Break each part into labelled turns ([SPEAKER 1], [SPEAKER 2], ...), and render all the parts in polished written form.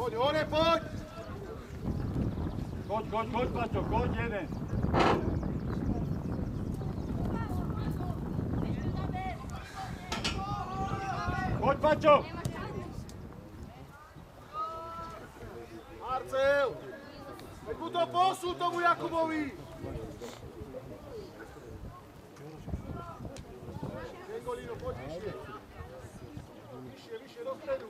[SPEAKER 1] Poď, hore, poď!
[SPEAKER 2] Koď, Paťo, koď jeden. Poď, Paťo!
[SPEAKER 1] Marcel! Veď mu to posúť tomu Jakubovi! Gengolino, poď vyššie. Vyššie, do stredu.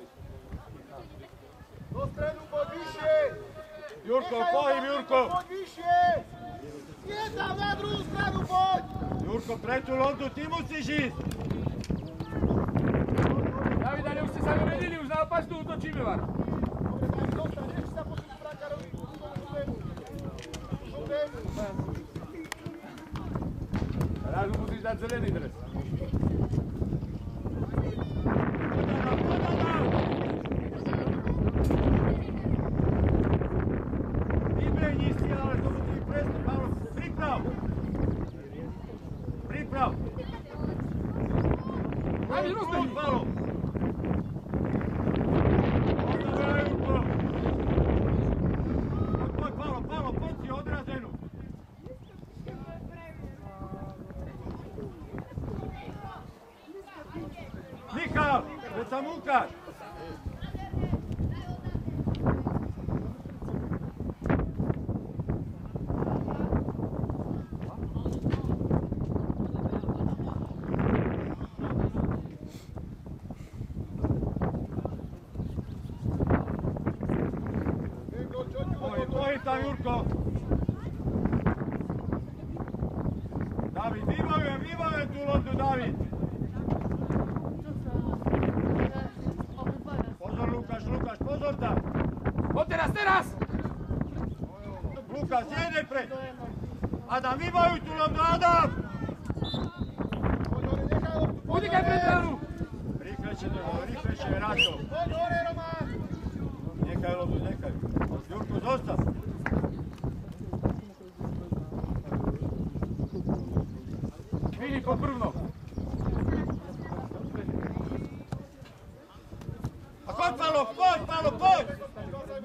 [SPEAKER 1] Do stredu, poď vyššie!
[SPEAKER 2] Jurko, pohyb, Jurko!
[SPEAKER 1] Poď vyššie! Nie tam na druhú stranu, poď!
[SPEAKER 2] Jurko, pre tú londu, ty musíš ísť!
[SPEAKER 3] David, ale už ste sa vyvedili, už na opačnú útočíme vás.
[SPEAKER 1] Dobre, tak dostan, nech sa posunú brankárovi tú tému.
[SPEAKER 3] Raz mu musíš dať zelený dres.
[SPEAKER 2] Vybehni si, ale to musí byť presne, Paolo. Priprav! Priprav!
[SPEAKER 3] David, rozbehni!
[SPEAKER 2] Paolo! Poď, Paolo, poď si odrazenú! Michal, veď sa mu ukáž! Pohyb tam, Jurko! David, vybavujem tú londu, David! Pozor, Lukáš, pozor tam!
[SPEAKER 3] Poď teraz!
[SPEAKER 2] Lukáš, jeden preč! Adam, vybavuj tú londu, Adam!
[SPEAKER 1] Poď hore, nechaj loptu, poď
[SPEAKER 3] Unikaj pred bránu!
[SPEAKER 2] Rýchlejšie, Rato!
[SPEAKER 1] Poď hore, Roman!
[SPEAKER 2] Nechaj loptu, nechaj. Jurko, zostav!
[SPEAKER 3] Filip, poprvno!
[SPEAKER 2] A poď, Palo, poď!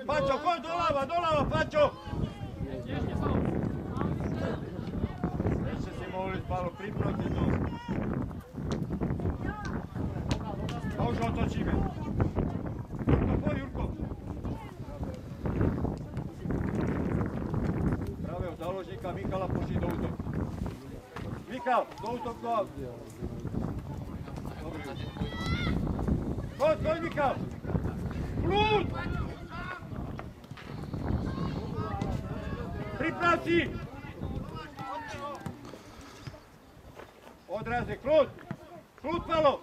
[SPEAKER 2] Paťo, poď doľava, Paťo! Ešte si mohli, Palo, pripraviť to. A už otočíme. Jurko, poď, Jurko! Práve od záložníka Michala pošli do útoku. Michal, do útoku. Dobre. Poď, Michal! Kľud! Priprav si! Odraze, kľud! Kľud, Palo!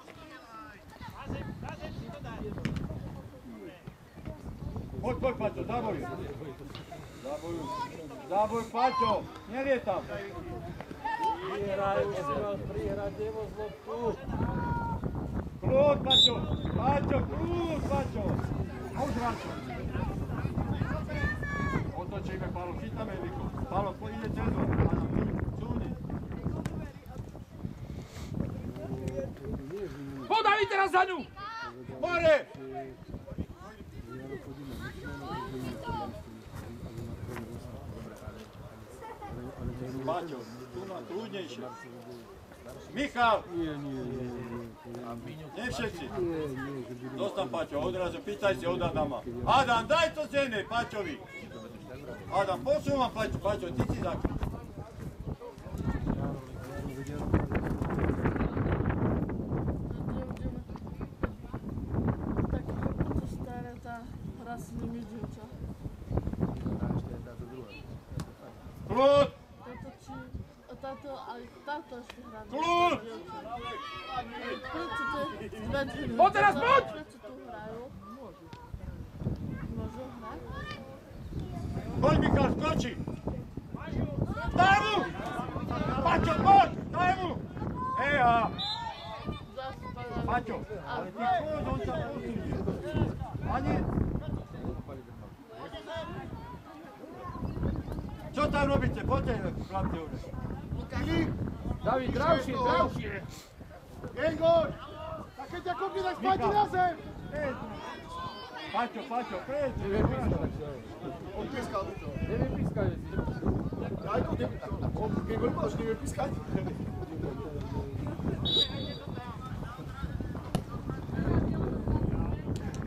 [SPEAKER 2] Poď, Paťo, zaboj! Zaboj, Paťo! Nelietam!
[SPEAKER 4] Prihrať, nevo zlobku.
[SPEAKER 2] Kľud, Paťo! Kľud, Paťo! A už Paťo! Otočíme, Palo, chytame Eliko. Palo, ide cez vás. Súni.
[SPEAKER 3] Podaví teraz za ňu!
[SPEAKER 2] Hore! Paťo, tu má trudnejšie. Michal! Nie všetci. Zostaň, Paťo, odrazu, pýtaj si od Adama. Adam, daj to zene, Paťovi. Adam, posúvam, Paťo, ty si zakryť. Kľud!
[SPEAKER 5] Táto ešte hrá.
[SPEAKER 2] Kľud!
[SPEAKER 3] Poď teraz, poď!
[SPEAKER 5] Prečo tu hrajú? Môžu hrať?
[SPEAKER 2] Poď, Michal, skoči! Daj mu! Paťo, poď! Daj mu! Eha! Paťo, ale ty poď, on sa posunie. Ani... Čo tam robíte? Poďte, chlapci, už.
[SPEAKER 3] David, dravšie!
[SPEAKER 1] Gengol! Tak keď ťa kopne, tak spáti na zem!
[SPEAKER 2] Paťo, pređi.
[SPEAKER 1] Odpiskal by to.
[SPEAKER 3] Neviem pískať, že si.
[SPEAKER 1] Ajko, on keď bol povedal, že nevie pískať.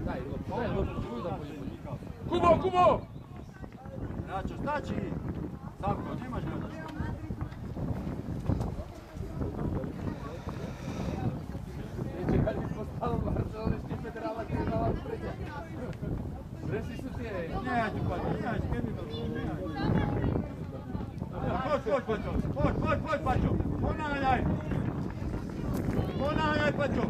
[SPEAKER 3] Daj, Kubo!
[SPEAKER 2] Račo, stači. Savko, nemaš gledaš.
[SPEAKER 3] Čekali po stalom Barcelone, štipe trava, keď je dala vpređa. Presi su ti, ej.
[SPEAKER 2] Neću, Paťo, neću, kaj mi to Poď, Paťo, ponáhľaj, Paťo.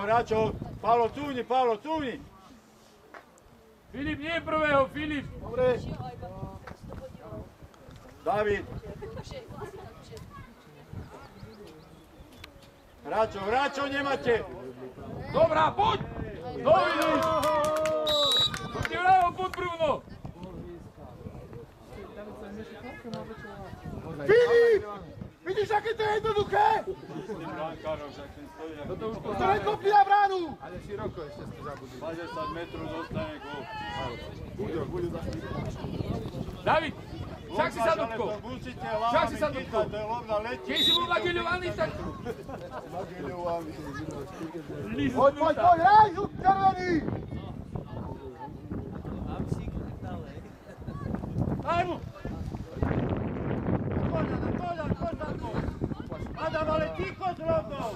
[SPEAKER 2] Hračo, Pavlo Cuni.
[SPEAKER 3] Filip, nije prvého, Filip.
[SPEAKER 1] Dobre.
[SPEAKER 2] David. Hračo, nemáte.
[SPEAKER 3] Dobra, poď! Dovidiš! To ti vravo podprvno!
[SPEAKER 1] Filip! Vidíš, aké to je jednoduché? To len kopí na bránu!
[SPEAKER 3] Ale široko ešte ste zabudli.
[SPEAKER 2] 20 metrov dostane gól.
[SPEAKER 1] Bude za
[SPEAKER 3] David, však si sa dotkol. Však si sa dotkol. Keď si bol nageľovaný, tak...
[SPEAKER 1] Poď, hraj, žltý, červený!
[SPEAKER 2] Daj mu! Adam, ale ticho s loptou!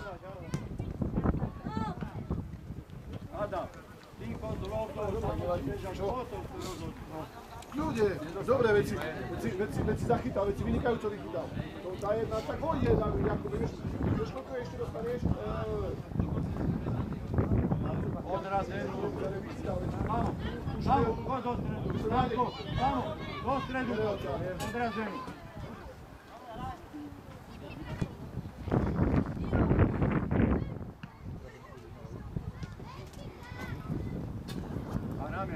[SPEAKER 2] Adam, ticho s loptou,
[SPEAKER 1] Ľudia, dobré veci zachytal, veci vynikajúco vychytal. Tá jedna tak hodí, ako vieš, koľko ešte dostaneš?
[SPEAKER 2] Odraz jednu. Vamo, poď do stredu. Vamo, do stredu. Odraz jednu.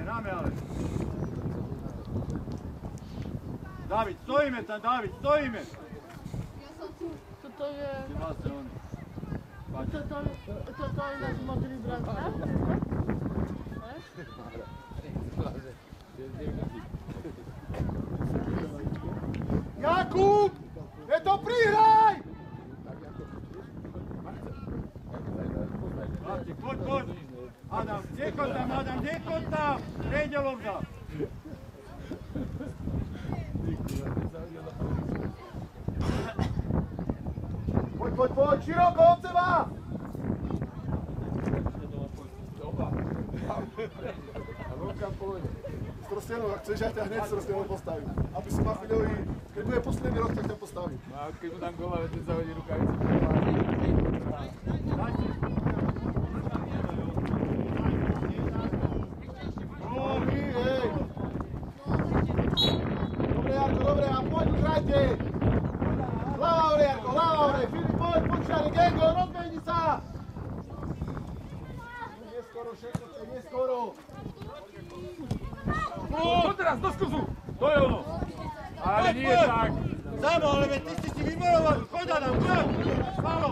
[SPEAKER 2] Rame, ale. David, stojíme tam, stojíme.
[SPEAKER 5] Toto je...
[SPEAKER 2] Paťo.
[SPEAKER 5] Toto je náš modrý brat, ne?
[SPEAKER 1] Jakub! Je to prihraj!
[SPEAKER 2] Poď. Adam, dekot tam, prejde lopta.
[SPEAKER 1] Poď, široko od seba! A Luka pôjde. Strostenov, ak chceš, ja ťa hneď Strostenov postavím. Aby si Mafiľovi, keď bude posledný rok, tak ťa postavím.
[SPEAKER 3] A keď mu dám gola, ten zahodí rukavicu.
[SPEAKER 1] Dobre, Jarko, dobre, a poď už hrajte! Hlava hore, Jarko, hlava hore! Filip, poď, počkaj, Gengo, rozbehni sa! Neskoro, všetko, neskoro!
[SPEAKER 3] Poď teraz, do skuzu! To je ono! Ale nie tak!
[SPEAKER 2] Samo, ale veď ty si vyboroval, choď Adam, choď! Malo!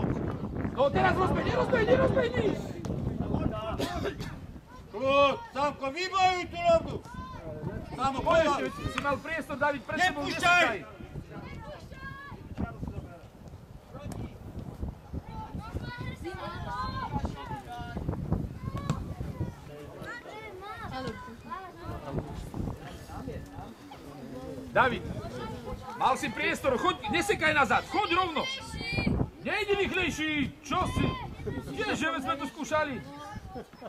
[SPEAKER 3] No teraz rozbehni!
[SPEAKER 2] Kľud, Samko, vybojuj tú loptu! Samo,
[SPEAKER 3] Poď
[SPEAKER 2] poď!
[SPEAKER 3] ešte, si mal priestor, David, pred sebou
[SPEAKER 2] Nepúšťaj!
[SPEAKER 3] David, mal si priestor, choď, nesekaj nazad, choď rovno! Nejdi rýchlejší, čo si? Kdeže, veď sme to skúšali?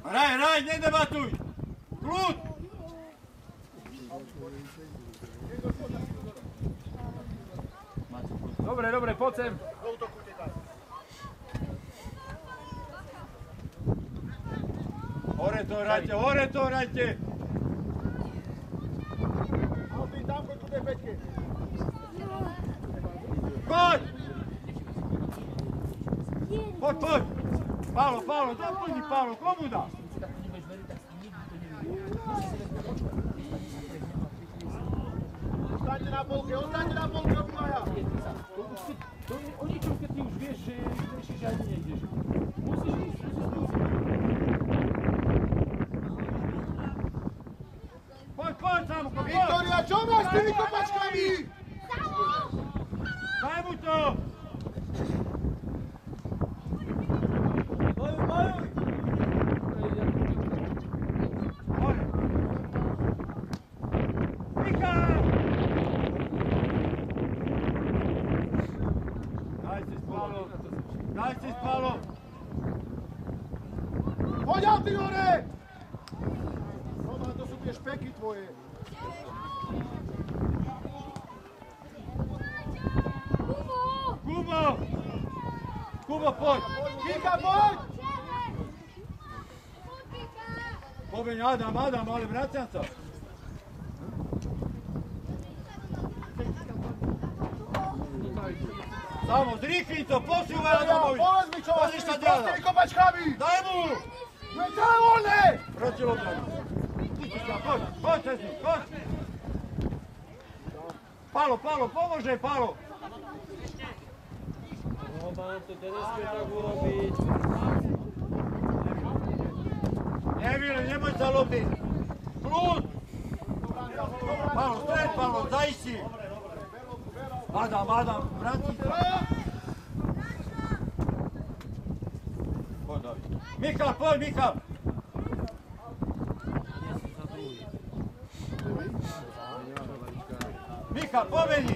[SPEAKER 2] Hraj, nedebatuj! Kľud!
[SPEAKER 3] Dobre, poď sem.
[SPEAKER 2] Hore to hrajte!
[SPEAKER 1] Peťke.
[SPEAKER 2] Poď! Poď, poď! Pálo, Pálo, doplni Pálo, komu dá?
[SPEAKER 1] Ostaňte na polke, Bulaja.
[SPEAKER 3] To je o ničom, keď ty už vieš, že ešte ani nejdeš. Musíš ísť.
[SPEAKER 2] Poď, Samuko, poď!
[SPEAKER 1] Viktoria, čo máš s tými kopačkami?
[SPEAKER 2] Daj mu to! Poď! Michal! Daj si spalo!
[SPEAKER 1] Poď, Altihore! Roman, to sú tie špeky tvoje.
[SPEAKER 2] Kubo! Kubo, poď!
[SPEAKER 1] Kika, poď!
[SPEAKER 2] Pobeň Adam, ale vraciam sa. Samo, zrýchli to, posúvaj Adamovi!
[SPEAKER 1] Povedz mi, čo máš
[SPEAKER 2] Pozri
[SPEAKER 1] s
[SPEAKER 2] sa
[SPEAKER 1] tými
[SPEAKER 2] ďalej.
[SPEAKER 1] prostými kopačkami?
[SPEAKER 2] Daj mu!
[SPEAKER 1] Veď čo je voľné?
[SPEAKER 2] Proti obranu. Poď cez nich, poď! Pálo, pomôže, Pálo!
[SPEAKER 4] Roman, to nesmie tak urobiť.
[SPEAKER 2] Nevili, nemoj sa lobiť! Kľud! Pálo, stred, Pálo, zajsi! Adam, vráti sa! Poď, David. Michal, poď, Michal! Michal, pomeni!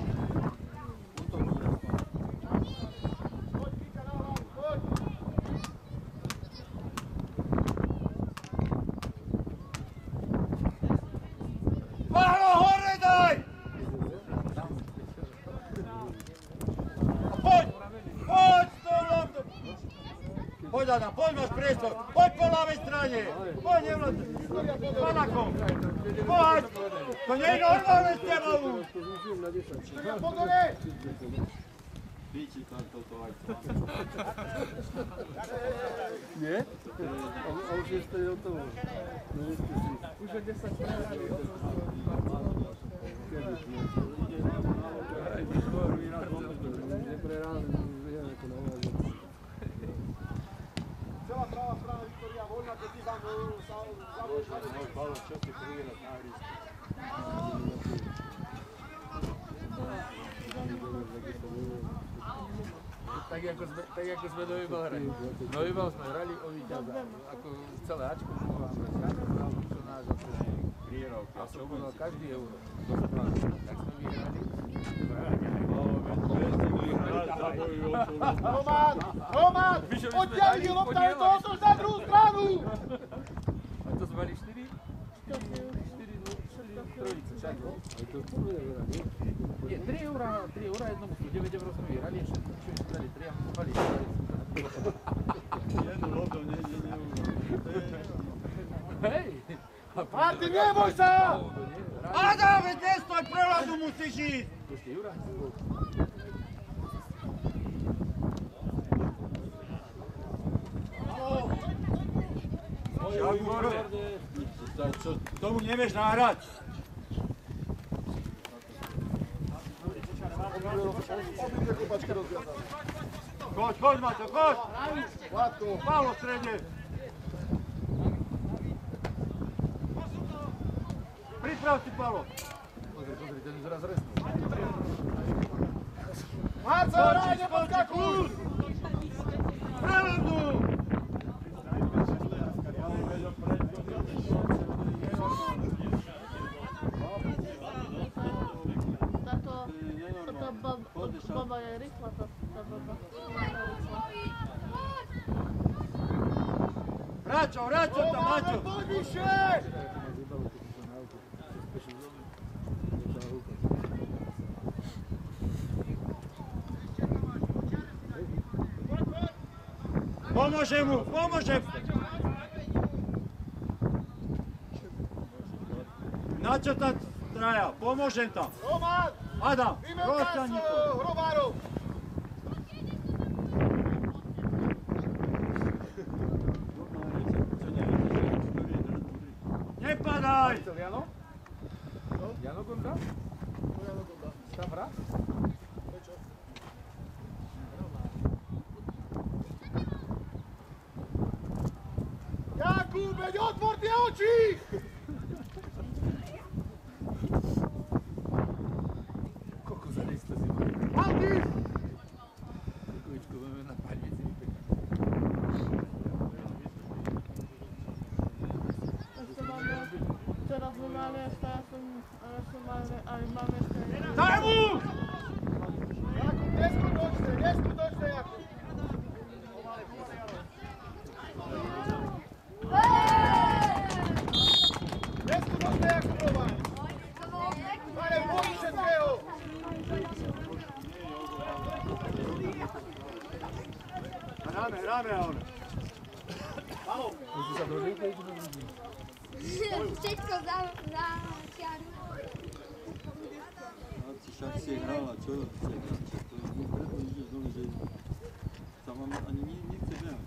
[SPEAKER 2] Pálo, hore daj! Poď s tou loptou! Poď, Adam, poď, máš priestor! Poď po ľavej strane! Poď, nevládne! Panakom! Poď! To nie je normálne s tebou!
[SPEAKER 1] Pogore!
[SPEAKER 2] Píči tam toto aj to.
[SPEAKER 6] Nie? A už je stej od toho. Už je 10 prehrali. Neprehrali, vieme ako na vás.
[SPEAKER 1] Celá pravá strana Viktoria voľná, keď ty tam zavúšali.
[SPEAKER 2] Pálo, čo si privírať na hrisku?
[SPEAKER 3] Tak ako sme Novýbal hrali. Novýbal sme hrali o víťaza. Ako celé Ačko máme čo náš
[SPEAKER 2] Prírovka.
[SPEAKER 3] a som povedal každý euro. Tak sme vyhrali.
[SPEAKER 1] Roman! Oddiali lopta je to otoč na druhú stranu!
[SPEAKER 3] A to sme mali 4? 4 trojice, však. Nie, 3 eura jednomu, 9 eur sme vyhrali, ešte dali 3 a my sme mali.
[SPEAKER 2] Jednu loptu, nie.
[SPEAKER 3] Hej!
[SPEAKER 1] Martin, neboj sa!
[SPEAKER 2] Adam, veď nestoj, prehľadu musíš ísť!
[SPEAKER 3] Ešte Jura?
[SPEAKER 2] Tomu nevieš nahrať.
[SPEAKER 1] Obidve kopačky rozviazali.
[SPEAKER 2] Choď, Maťo, choď!
[SPEAKER 1] Vládko.
[SPEAKER 2] Pálo v strede. Priprav si, Pálo.
[SPEAKER 3] Pozri, ten zraz resnul.
[SPEAKER 1] Marco, hraj, nepodskakuj!
[SPEAKER 2] Prehľadu!
[SPEAKER 5] Baba je rýchla, tá baba.
[SPEAKER 2] Vraťo tam, Maťo!
[SPEAKER 1] Poď vyššie!
[SPEAKER 2] Pomôžem mu! Na čo tam traja, pomôžem tam.
[SPEAKER 1] Roman!
[SPEAKER 2] Adam,
[SPEAKER 1] Vymetaj
[SPEAKER 2] rozťahni to.
[SPEAKER 1] hrobárov!
[SPEAKER 2] Nepadaj!
[SPEAKER 3] Jano? Jano Gonda? Stavra?
[SPEAKER 1] Jakub, veď otvor tie oči!
[SPEAKER 3] Koľko za nechce si mali?
[SPEAKER 1] Aldis!
[SPEAKER 3] Kovičko máme na panici.
[SPEAKER 5] Ešte máme, včera sme mali ešte, ale máme ešte...
[SPEAKER 2] Daj mu!
[SPEAKER 1] Jakub, neskutočne, Jakub! Neskutočne, Jakub, Roman! Ale bojí všetkého!
[SPEAKER 2] Hráme, ale.
[SPEAKER 7] Všetko začiarú.
[SPEAKER 6] Však si hrala, čo chce hrať? To je preto ideš dole, že sa vám ani nechce behať.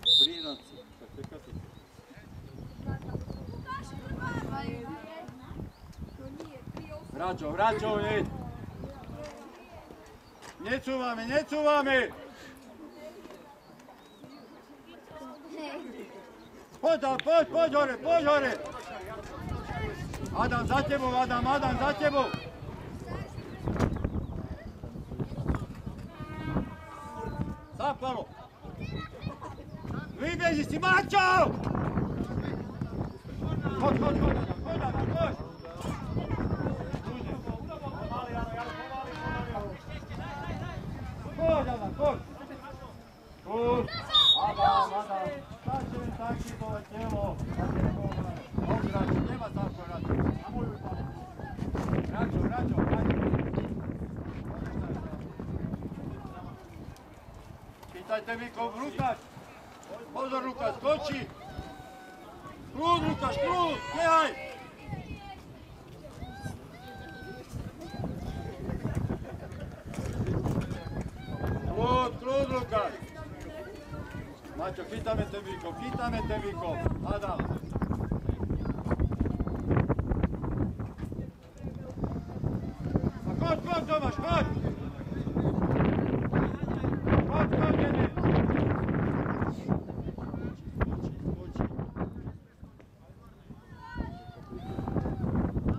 [SPEAKER 6] Prihrať si, tak čakáte sa.
[SPEAKER 2] Hráčov, jeď! Necúvame! Poď hore! Adam, za tebou, Adam, za tebou! Zapalo! Vybeži si, Mačo! Poď! Poď, Adam, poď! Poď! Adam! Taký dole telo! Račo, nemá záko, Račo! Račo! Pýtajte mi, komu Lukáš! Pozor, Lukáš, skočí! Krúd, Lukáš, behaj! Krúd, Lukáš! Maťo, chytáme ten výkon, Adam! Choď, Tomáš, choď! Choď, Denis!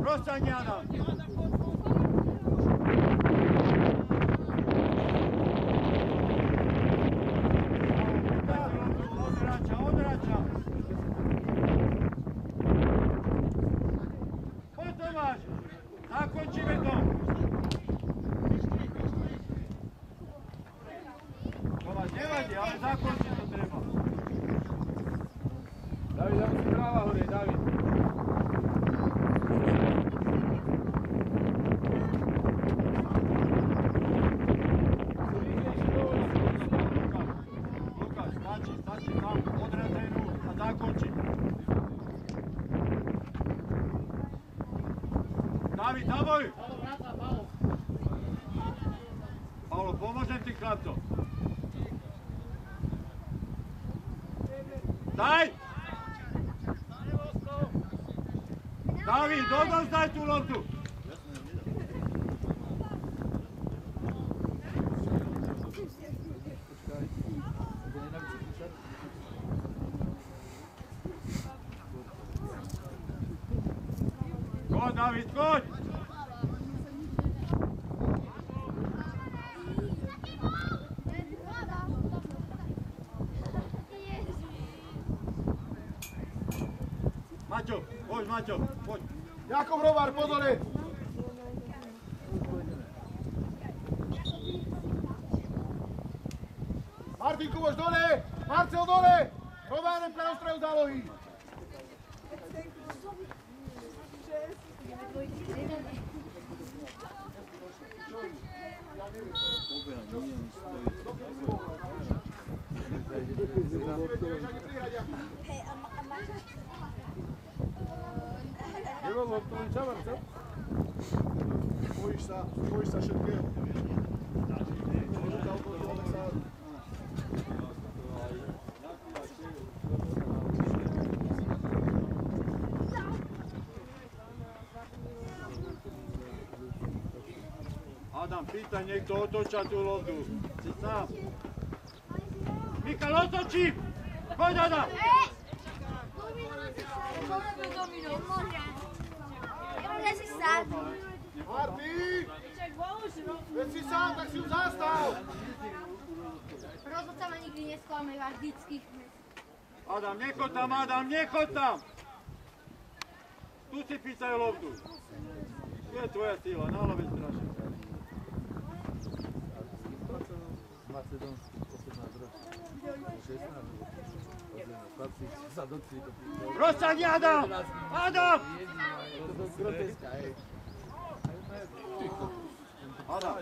[SPEAKER 2] Rozťahni, Adam! Odráča! Poď, Tomáš! Zakončíme to! Tomáš, nevadí, ale zakončiť to treba.
[SPEAKER 3] David, tam si tráva hore, David.
[SPEAKER 2] Lukáš, stačí, tam, odrezaj rúk a zakončí. David, zaboj! Paolo, pomôžem ti, chlapco. Daj! David, dodozdaj tú loptu! Choď, David, choď! Maťo, poď.
[SPEAKER 1] Jakub Rovár, pozore! Martin Kuboš dole! Marcel dole! Rovárem preostrajú zálohy!
[SPEAKER 3] Nebol to len čavar, co?
[SPEAKER 1] Bojíš sa všetkého.
[SPEAKER 2] Adam, pýtaj niekto otoča tú loptu. Si sám. Mikal, otočí! Poď, Adam!
[SPEAKER 7] Nemôže si sám.
[SPEAKER 1] Marty! Veď si sám, tak si ju zastav!
[SPEAKER 7] Rozhodca ma nikdy nesklame, iba vždycky.
[SPEAKER 2] Adam, nechoď tam, Adam, nechoď tam! Tu si pýtajú loptu. Tu je tvoja síla, na ľavej strane. Rozťahni, Adam! Adam! Adam,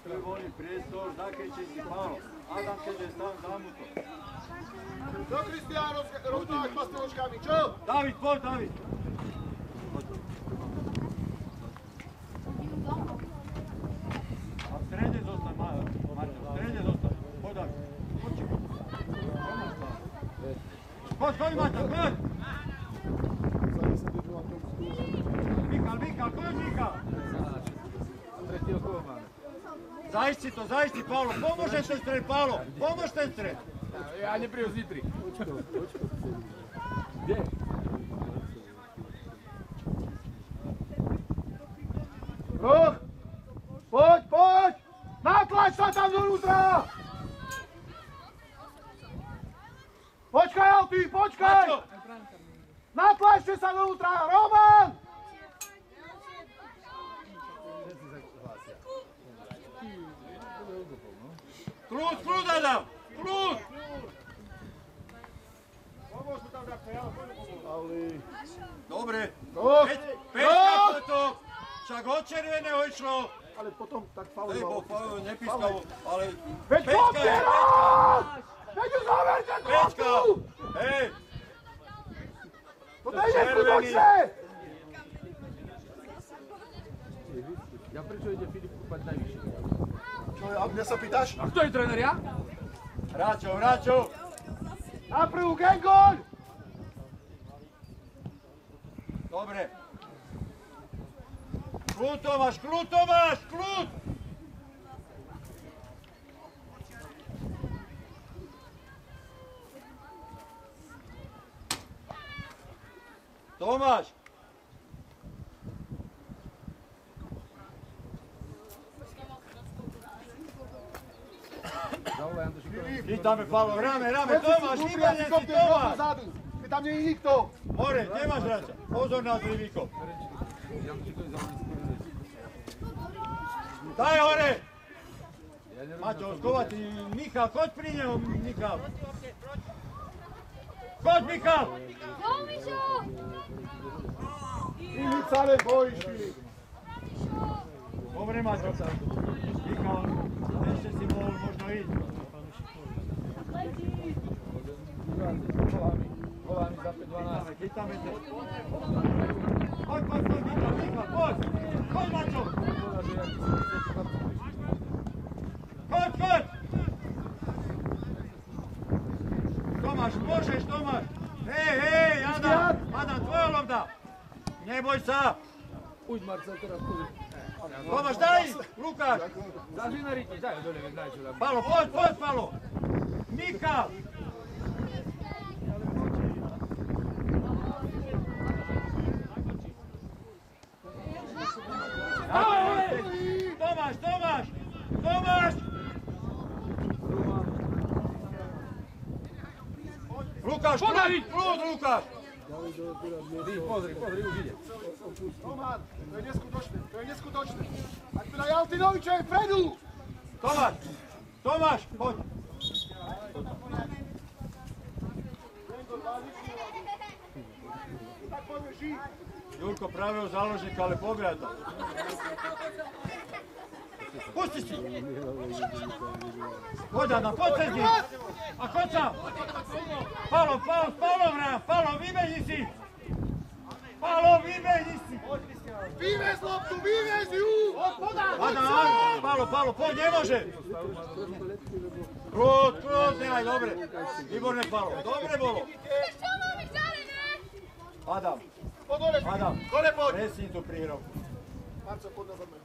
[SPEAKER 2] tu je voľný priestor, zakričí si Pálo. Adam, keď je tam, dám mu to.
[SPEAKER 1] Čo, Kristián, rozprávaš pasteločkami, čo?
[SPEAKER 2] David, poď, David! A v strede zostaň, Marťo, v strede zostaň. Poď, David. Poď, Marťo, poď! Mikal, poď, Mikal! Zajď si, Pálo, pomôž ten stred, Pálo, pomôž ten stred!
[SPEAKER 3] Ja neprijú znitri. Kde?
[SPEAKER 1] Roh! Poď! Natlač sa tam donútra! Počkaj, Alty, počkaj! Natlačte sa donútra, Roman!
[SPEAKER 2] Kľud, Adam! Kľud! Dobre. Pečka potom! Však od červeného išlo.
[SPEAKER 1] Ale potom tak faul.
[SPEAKER 2] Hej, bo faul nepískal, ale...
[SPEAKER 1] Veď kopieráš! Veď ju zaverte
[SPEAKER 2] Pečka!
[SPEAKER 1] trošku!
[SPEAKER 2] Hej!
[SPEAKER 1] To je neskutočné!
[SPEAKER 3] Ja prečo ide Filip kúpať najvyššie?
[SPEAKER 1] Čo, a mňa sa pýtaš?
[SPEAKER 3] A kto je tréner, ja?
[SPEAKER 2] Hráčov!
[SPEAKER 1] Na prvú gengol!
[SPEAKER 2] Dobre. Kľud, Tomáš! Kľud! Tomáš! Chytáme Pálo, ráme, Tomáš, výborne si, Tomáš!
[SPEAKER 1] Keď tam nie je nikto!
[SPEAKER 2] More, nemáš hráča, pozor na Zlivníkov. Daj hore! Maťo, skovať, Michal, choď pri neho, Michal. Choď, Michal!
[SPEAKER 7] Jo, Mišo!
[SPEAKER 1] Filip sa nebojíš, Filip.
[SPEAKER 2] Dobre, Maťo. Michal, ešte si mohol možno ísť.
[SPEAKER 3] Volámi za 5-12.
[SPEAKER 2] Chytáme te. Poď, Michal, poď! Poď, Maťo! Poď! Tomáš, môžeš, Tomáš! Hej, Adam, tvoja lopta! Neboj sa!
[SPEAKER 3] Uď, Marcel, teraz poď.
[SPEAKER 2] Tomáš, daj! Lukáš!
[SPEAKER 3] Zažij na ryti, daj dole, veď daj čo dám.
[SPEAKER 2] Palo, poď, Palo! Michal! Tomáš! Lukáš, kľud, Lukáš!
[SPEAKER 3] Pozri, už ide.
[SPEAKER 1] Roman, to je neskutočné. Ak teda Jaltinoviča je vpredu!
[SPEAKER 2] Tomáš, poď!
[SPEAKER 1] Tak poďme, ži!
[SPEAKER 2] Jurko, pravého záložníka, ale pobiaj to. Pusti si! Poď, Adam, poď cez nich! A choď sa! Palo, vybehni si! Palo, vybehni si!
[SPEAKER 1] Vyvez loptu, vyvez ju!
[SPEAKER 2] Adam, Palo, poď, nemôže! Krút, nehaj, dobre. Výborné Palo, dobre bolo.
[SPEAKER 7] Čo máme ďalej, ne?
[SPEAKER 2] Adam,
[SPEAKER 1] Dole poď!
[SPEAKER 2] presne tu prihral.
[SPEAKER 1] Marco, poď na zeme.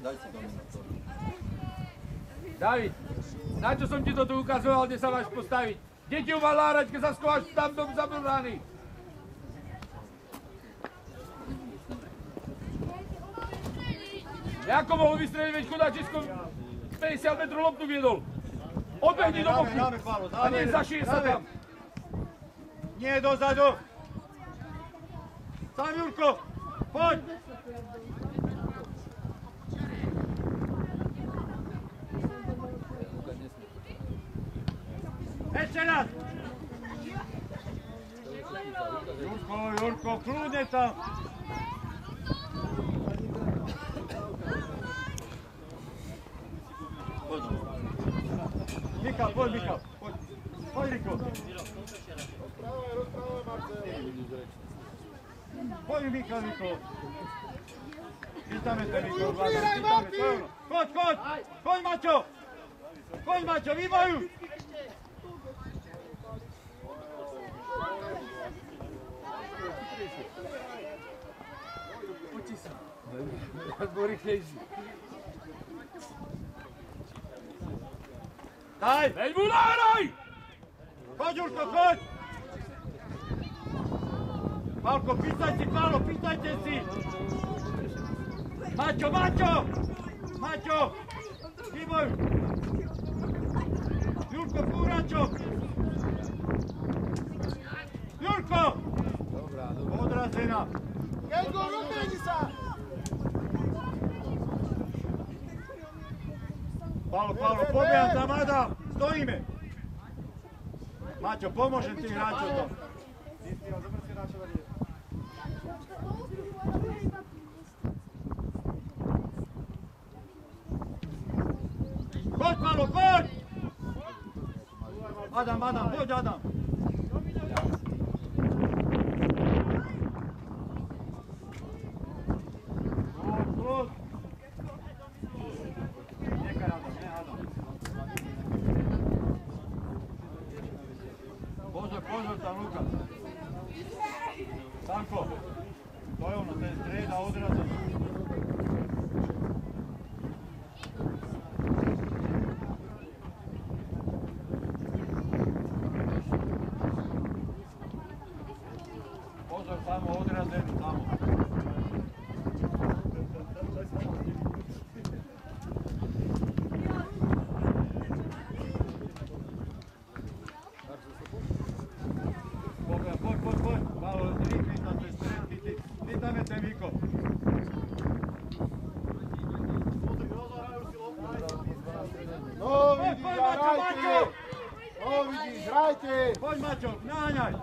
[SPEAKER 6] Daj si dominant.
[SPEAKER 3] David, na čo som ti to tu ukazoval, kde sa máš postaviť? Kde ti ju mal lárať, keď sa schováš tam dom za brány? Jako mohol vystreliť, veď chudáčisko 50 metrov loptu viedol. Odbehni do boku a nie zašije sa tam.
[SPEAKER 2] Nie dozadu. Sam Jurko, poď. Ešte raz. Jurko, kľudne tam. Michal, poď. Poď, Riko.
[SPEAKER 1] Rozprávaj, Marcel.
[SPEAKER 2] Poď, Michal. Vítame te, Michal.
[SPEAKER 1] Príraj, Marty!
[SPEAKER 2] Poď, Maťo. Poď, Maťo, výbojuj. Daj!
[SPEAKER 3] Veď mu nahraj!
[SPEAKER 2] Poď, Jurko, poď! Pálko, pýtajte si! Maťo! Výboj! Jurko, Kúračok! Jurko! Odrazená!
[SPEAKER 1] Gengo, rozbehni sa!
[SPEAKER 2] Pálo, pobieham tam, Adam! Stojíme! Maťo, pomôžem tým hráčom to. Poď, Pálo, poď! Adam, poď, Adam! Klod! Nechaj, Adam, ne, Adam. Pozor tam, Lukas. Stanko, to je ono, ten streda odrazom. Pozor, samo odrazenu, samo. Poď. Malo, rikni tam te stredky, ty tam je ten Viko.
[SPEAKER 1] No vidíš, hrajte!
[SPEAKER 2] Poď, Maťo, naháňaj.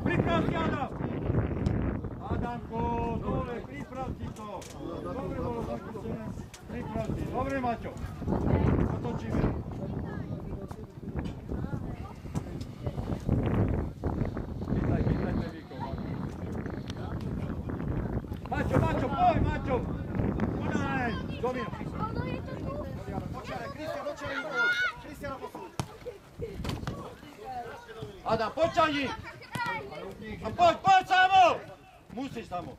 [SPEAKER 2] Pripravti, Adam. Adamko, dole, pripravti to. Dobre bolo zapustené. Pripravti. Dobre, Maťo. Otočíme. Pýtajte, Viko. Maťo, poď, Maťo. Poďaj. Domino.
[SPEAKER 1] Kristiana posúď.
[SPEAKER 2] Adam, poď, Čani. A poď, samo. Musíš, samo.